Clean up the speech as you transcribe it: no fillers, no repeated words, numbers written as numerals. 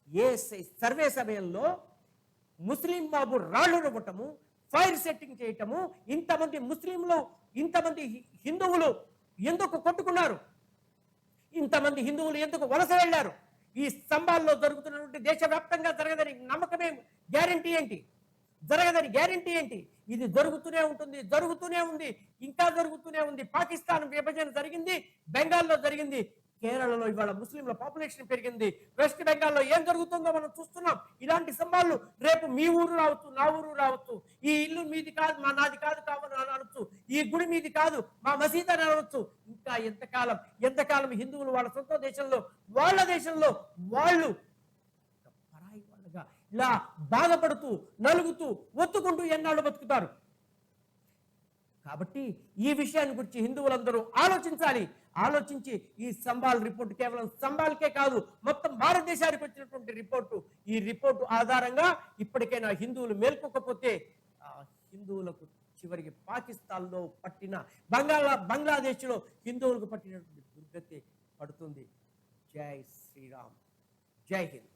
ఏ survey సమయంలో ముస్లిం బాబు రాళ్ళు ఇవ్వటము, ఫైర్ సెట్టింగ్ చేయటము, ఇంతమంది ముస్లింలు, ఇంతమంది హిందువులు ఎందుకు కొట్టుకున్నారు, ఇంతమంది హిందువులు ఎందుకు వలస వెళ్ళారు, ఈ స్తంభాల్లో జరుగుతున్నటువంటి దేశవ్యాప్తంగా జరగదని నమ్మకమే గ్యారంటీ ఏంటి, జరగదని గ్యారంటీ ఏంటి? ఇది జరుగుతూనే ఉంటుంది, జరుగుతూనే ఉంది, ఇంకా జరుగుతూనే ఉంది. పాకిస్తాన్ విభజన జరిగింది, బెంగాల్లో జరిగింది, కేరళలో ఇవాళ ముస్లింల పాపులేషన్ పెరిగింది, వెస్ట్ బెంగాల్లో ఏం జరుగుతుందో మనం చూస్తున్నాం. ఇలాంటి సంబాలు రేపు మీ ఊరు రావచ్చు, నా ఊరు రావచ్చు, ఈ ఇల్లు మీది కాదు, మా నాది కాదు కావని అనవచ్చు, ఈ గుడి మీది కాదు, మా మసీద్ అని అనవచ్చు. ఇంకా ఎంతకాలం హిందువులు వాళ్ళ సొంత దేశంలో, వాళ్ళ దేశంలో వాళ్ళు పరాయి వాళ్ళగా ఇలా బాధపడుతూ, నలుగుతూ, ఒత్తుకుంటూ ఎన్నాళ్ళు బతుకుతారు? కాబట్టి ఈ విషయాన్ని గురించి హిందువులందరూ ఆలోచించాలి. ఆలోచించి ఈ సంబాల్ రిపోర్టు కేవలం సంబాల్కే కాదు, మొత్తం భారతదేశానికి వచ్చినటువంటి రిపోర్టు, ఈ రిపోర్టు ఆధారంగా ఇప్పటికైనా హిందువులు మేల్కొకపోతే హిందువులకు చివరికి పాకిస్తాన్లో పట్టిన, బంగ్లాదేశ్లో హిందువులకు పట్టినటువంటి దుర్గతి పడుతుంది. జై శ్రీరామ్, జై హింద్.